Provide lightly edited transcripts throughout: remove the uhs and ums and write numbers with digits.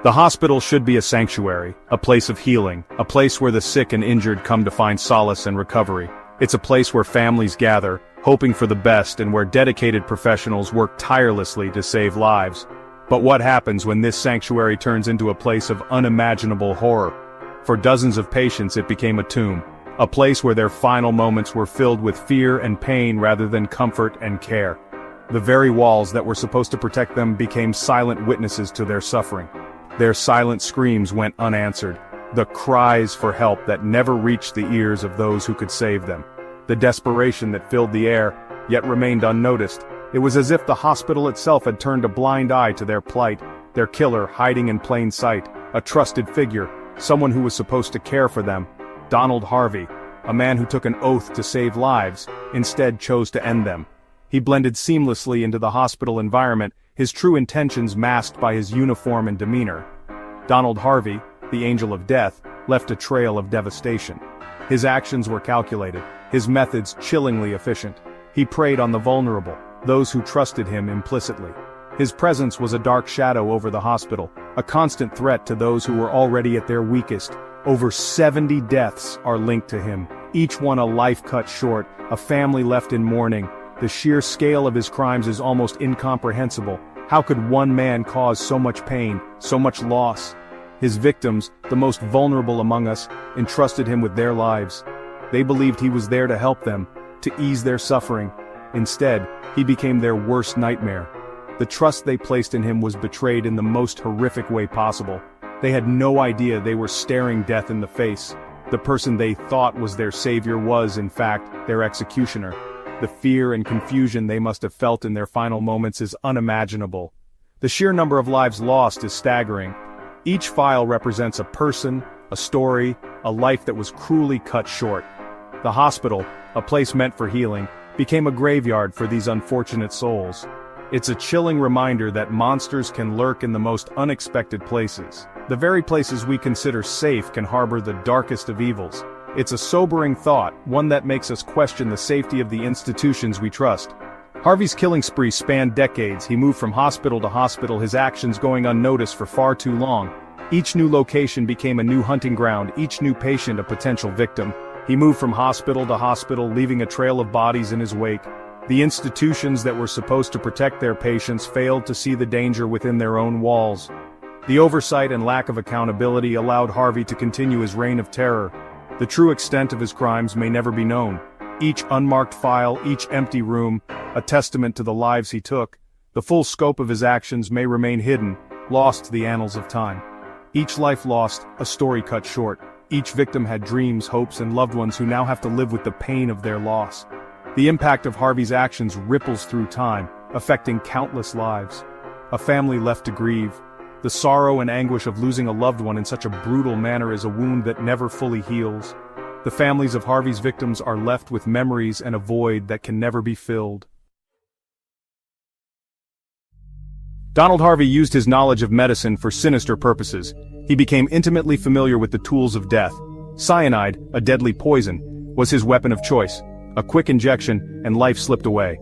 The hospital should be a sanctuary, a place of healing, a place where the sick and injured come to find solace and recovery. It's a place where families gather, hoping for the best, and where dedicated professionals work tirelessly to save lives. But what happens when this sanctuary turns into a place of unimaginable horror? For dozens of patients it became a tomb, a place where their final moments were filled with fear and pain rather than comfort and care. The very walls that were supposed to protect them became silent witnesses to their suffering. Their silent screams went unanswered, the cries for help that never reached the ears of those who could save them. The desperation that filled the air, yet remained unnoticed. It was as if the hospital itself had turned a blind eye to their plight, their killer hiding in plain sight, a trusted figure, someone who was supposed to care for them. Donald Harvey, a man who took an oath to save lives, instead chose to end them. He blended seamlessly into the hospital environment, his true intentions masked by his uniform and demeanor. Donald Harvey, the angel of death, left a trail of devastation. His actions were calculated, his methods chillingly efficient. He preyed on the vulnerable, those who trusted him implicitly. His presence was a dark shadow over the hospital, a constant threat to those who were already at their weakest. Over 70 deaths are linked to him, each one a life cut short, a family left in mourning. The sheer scale of his crimes is almost incomprehensible. How could one man cause so much pain, so much loss? His victims, the most vulnerable among us, entrusted him with their lives. They believed he was there to help them, to ease their suffering. Instead, he became their worst nightmare. The trust they placed in him was betrayed in the most horrific way possible. They had no idea they were staring death in the face. The person they thought was their savior was, in fact, their executioner. The fear and confusion they must have felt in their final moments is unimaginable. The sheer number of lives lost is staggering. Each file represents a person, a story, a life that was cruelly cut short. The hospital, a place meant for healing, became a graveyard for these unfortunate souls. It's a chilling reminder that monsters can lurk in the most unexpected places. The very places we consider safe can harbor the darkest of evils. It's a sobering thought, one that makes us question the safety of the institutions we trust. Harvey's killing spree spanned decades. He moved from hospital to hospital, his actions going unnoticed for far too long. Each new location became a new hunting ground, each new patient a potential victim. He moved from hospital to hospital, leaving a trail of bodies in his wake. The institutions that were supposed to protect their patients failed to see the danger within their own walls. The oversight and lack of accountability allowed Harvey to continue his reign of terror. The true extent of his crimes may never be known. Each unmarked file, each empty room, a testament to the lives he took. The full scope of his actions may remain hidden, lost to the annals of time. Each life lost, a story cut short. Each victim had dreams, hopes, and loved ones who now have to live with the pain of their loss. The impact of Harvey's actions ripples through time, affecting countless lives. A family left to grieve. The sorrow and anguish of losing a loved one in such a brutal manner is a wound that never fully heals. The families of Harvey's victims are left with memories and a void that can never be filled. Donald Harvey used his knowledge of medicine for sinister purposes. He became intimately familiar with the tools of death. Cyanide, a deadly poison, was his weapon of choice. A quick injection, and life slipped away.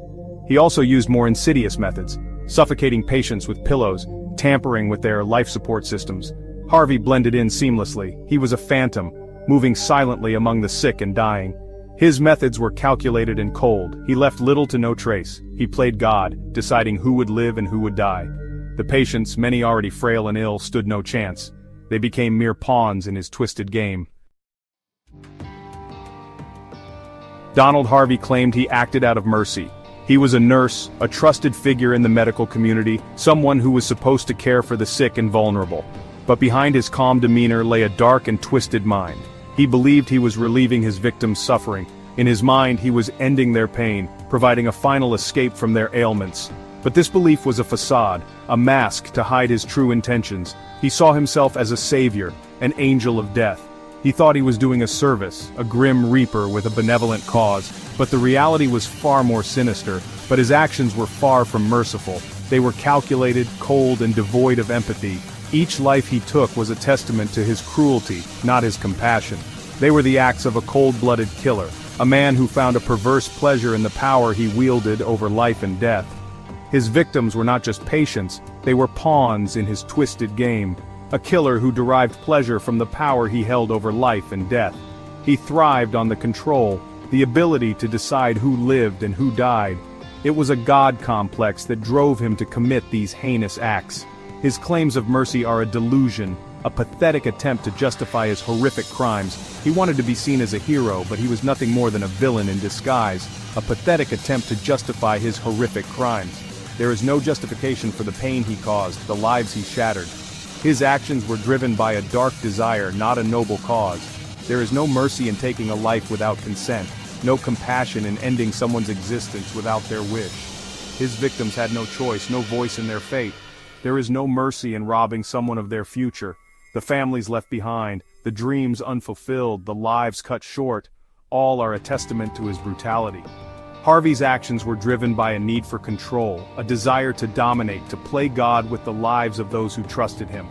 He also used more insidious methods, suffocating patients with pillows, tampering with their life support systems. Harvey blended in seamlessly. He was a phantom, moving silently among the sick and dying. His methods were calculated and cold. He left little to no trace. He played God, deciding who would live and who would die. The patients, many already frail and ill, stood no chance. They became mere pawns in his twisted game. Donald Harvey claimed he acted out of mercy. He was a nurse, a trusted figure in the medical community, someone who was supposed to care for the sick and vulnerable. But behind his calm demeanor lay a dark and twisted mind. He believed he was relieving his victims' suffering. In his mind, he was ending their pain, providing a final escape from their ailments. But this belief was a facade, a mask to hide his true intentions. He saw himself as a savior, an angel of death. He thought he was doing a service, a grim reaper with a benevolent cause, but the reality was far more sinister. But his actions were far from merciful. They were calculated, cold, and devoid of empathy. Each life he took was a testament to his cruelty, not his compassion. They were the acts of a cold-blooded killer, a man who found a perverse pleasure in the power he wielded over life and death. His victims were not just patients, they were pawns in his twisted game. A killer who derived pleasure from the power he held over life and death. He thrived on the control, the ability to decide who lived and who died. It was a god complex that drove him to commit these heinous acts. His claims of mercy are a delusion, a pathetic attempt to justify his horrific crimes. He wanted to be seen as a hero, but he was nothing more than a villain in disguise, a pathetic attempt to justify his horrific crimes. There is no justification for the pain he caused, the lives he shattered. His actions were driven by a dark desire, not a noble cause. There is no mercy in taking a life without consent, no compassion in ending someone's existence without their wish. His victims had no choice, no voice in their fate. There is no mercy in robbing someone of their future. The families left behind, the dreams unfulfilled, the lives cut short, all are a testament to his brutality. Harvey's actions were driven by a need for control, a desire to dominate, to play God with the lives of those who trusted him.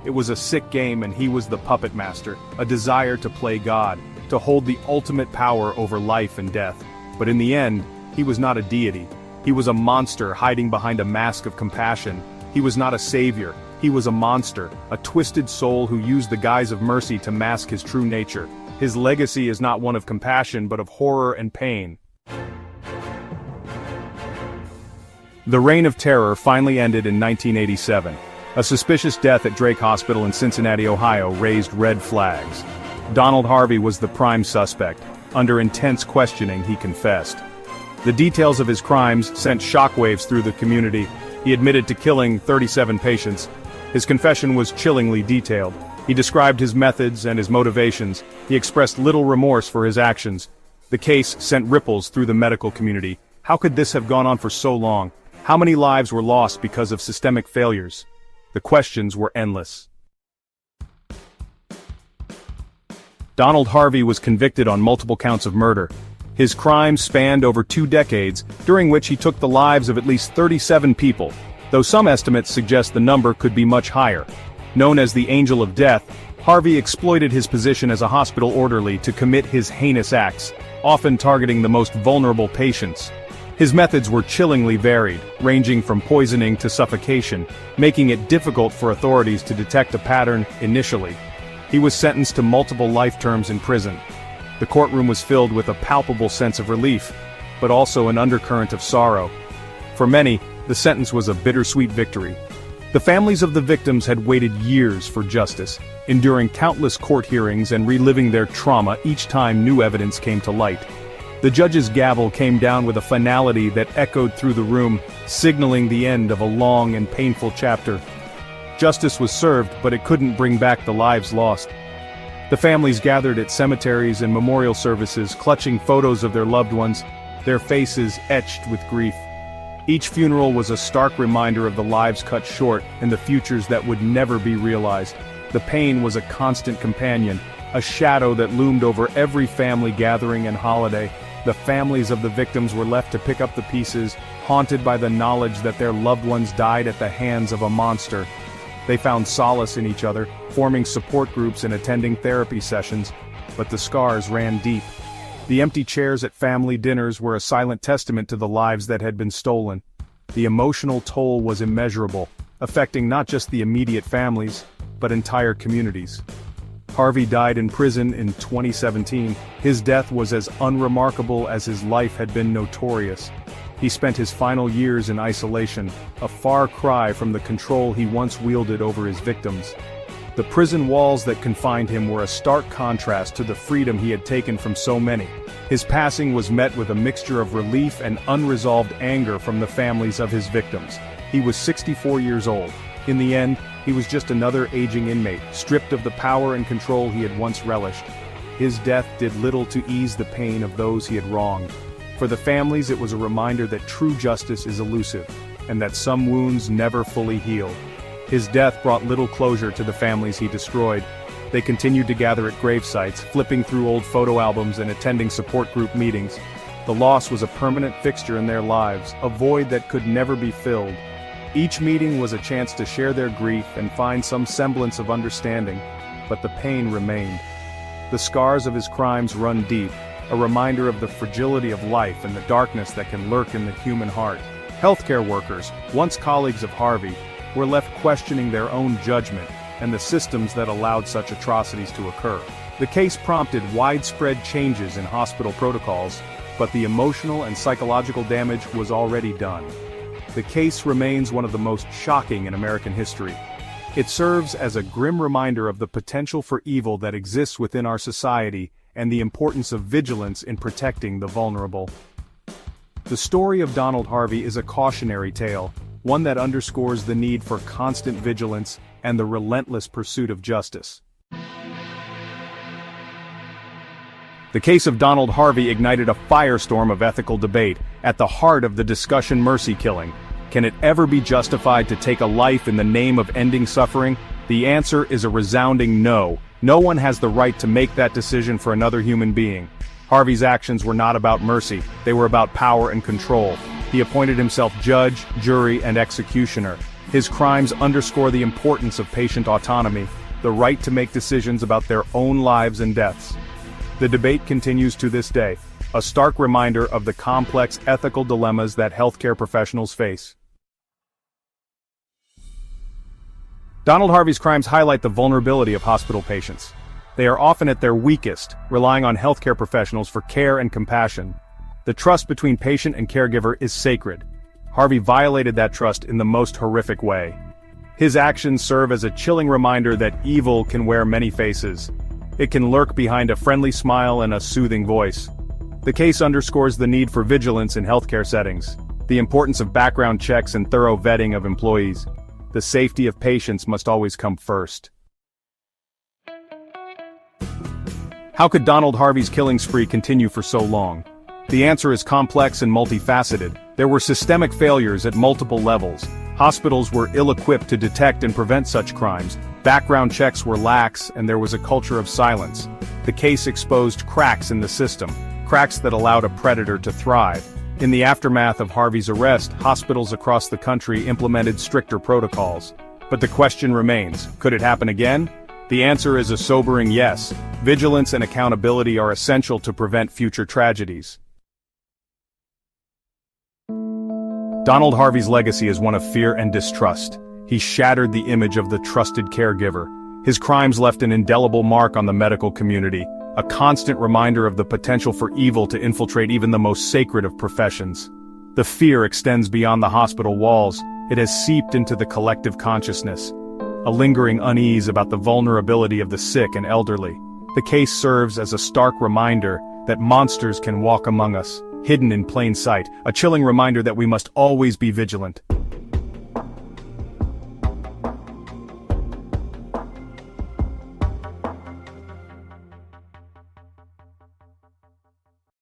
It was a sick game and he was the puppet master, a desire to play God, to hold the ultimate power over life and death. But in the end, he was not a deity. He was a monster hiding behind a mask of compassion. He was not a savior. He was a monster, a twisted soul who used the guise of mercy to mask his true nature. His legacy is not one of compassion but of horror and pain. The Reign of Terror finally ended in 1987. A suspicious death at Drake Hospital in Cincinnati, Ohio raised red flags. Donald Harvey was the prime suspect. Under intense questioning, he confessed. The details of his crimes sent shockwaves through the community. He admitted to killing 37 patients. His confession was chillingly detailed. He described his methods and his motivations. He expressed little remorse for his actions. The case sent ripples through the medical community. How could this have gone on for so long? How many lives were lost because of systemic failures? The questions were endless. Donald Harvey was convicted on multiple counts of murder. His crimes spanned over 2 decades, during which he took the lives of at least 37 people, though some estimates suggest the number could be much higher. Known as the Angel of Death, Harvey exploited his position as a hospital orderly to commit his heinous acts, often targeting the most vulnerable patients. His methods were chillingly varied, ranging from poisoning to suffocation, making it difficult for authorities to detect a pattern initially. He was sentenced to multiple life terms in prison. The courtroom was filled with a palpable sense of relief, but also an undercurrent of sorrow. For many, the sentence was a bittersweet victory. The families of the victims had waited years for justice, enduring countless court hearings and reliving their trauma each time new evidence came to light. The judge's gavel came down with a finality that echoed through the room, signaling the end of a long and painful chapter. Justice was served, but it couldn't bring back the lives lost. The families gathered at cemeteries and memorial services, clutching photos of their loved ones, their faces etched with grief. Each funeral was a stark reminder of the lives cut short and the futures that would never be realized. The pain was a constant companion, a shadow that loomed over every family gathering and holiday. The families of the victims were left to pick up the pieces, haunted by the knowledge that their loved ones died at the hands of a monster. They found solace in each other, forming support groups and attending therapy sessions, but the scars ran deep. The empty chairs at family dinners were a silent testament to the lives that had been stolen. The emotional toll was immeasurable, affecting not just the immediate families, but entire communities. Harvey died in prison in 2017. His death was as unremarkable as his life had been notorious. He spent his final years in isolation, a far cry from the control he once wielded over his victims. The prison walls that confined him were a stark contrast to the freedom he had taken from so many. His passing was met with a mixture of relief and unresolved anger from the families of his victims. He was 64 years old. In the end, he was just another aging inmate, stripped of the power and control he had once relished. His death did little to ease the pain of those he had wronged. For the families, it was a reminder that true justice is elusive, and that some wounds never fully heal. His death brought little closure to the families he destroyed. They continued to gather at grave sites, flipping through old photo albums and attending support group meetings. The loss was a permanent fixture in their lives, a void that could never be filled. Each meeting was a chance to share their grief and find some semblance of understanding, but the pain remained. The scars of his crimes run deep, a reminder of the fragility of life and the darkness that can lurk in the human heart. Healthcare workers, once colleagues of Harvey, were left questioning their own judgment. and the systems that allowed such atrocities to occur. The case prompted widespread changes in hospital protocols, but the emotional and psychological damage was already done. The case remains one of the most shocking in American history. It serves as a grim reminder of the potential for evil that exists within our society and the importance of vigilance in protecting the vulnerable. The story of Donald Harvey is a cautionary tale, one that underscores the need for constant vigilance and the relentless pursuit of justice. The case of Donald Harvey ignited a firestorm of ethical debate. At the heart of the discussion, mercy killing. Can it ever be justified to take a life in the name of ending suffering? The answer is a resounding no. No one has the right to make that decision for another human being. Harvey's actions were not about mercy, they were about power and control. He appointed himself judge, jury, and executioner. His crimes underscore the importance of patient autonomy, the right to make decisions about their own lives and deaths. The debate continues to this day, a stark reminder of the complex ethical dilemmas that healthcare professionals face. Donald Harvey's crimes highlight the vulnerability of hospital patients. They are often at their weakest, relying on healthcare professionals for care and compassion. The trust between patient and caregiver is sacred. Harvey violated that trust in the most horrific way. His actions serve as a chilling reminder that evil can wear many faces. It can lurk behind a friendly smile and a soothing voice. The case underscores the need for vigilance in healthcare settings, the importance of background checks and thorough vetting of employees. The safety of patients must always come first. How could Donald Harvey's killing spree continue for so long? The answer is complex and multifaceted. There were systemic failures at multiple levels. Hospitals were ill-equipped to detect and prevent such crimes. Background checks were lax, and there was a culture of silence. The case exposed cracks in the system, cracks that allowed a predator to thrive. In the aftermath of Harvey's arrest, hospitals across the country implemented stricter protocols. But the question remains, could it happen again? The answer is a sobering yes. Vigilance and accountability are essential to prevent future tragedies. Donald Harvey's legacy is one of fear and distrust. He shattered the image of the trusted caregiver. His crimes left an indelible mark on the medical community, a constant reminder of the potential for evil to infiltrate even the most sacred of professions. The fear extends beyond the hospital walls. It has seeped into the collective consciousness, a lingering unease about the vulnerability of the sick and elderly. The case serves as a stark reminder that monsters can walk among us, hidden in plain sight, a chilling reminder that we must always be vigilant.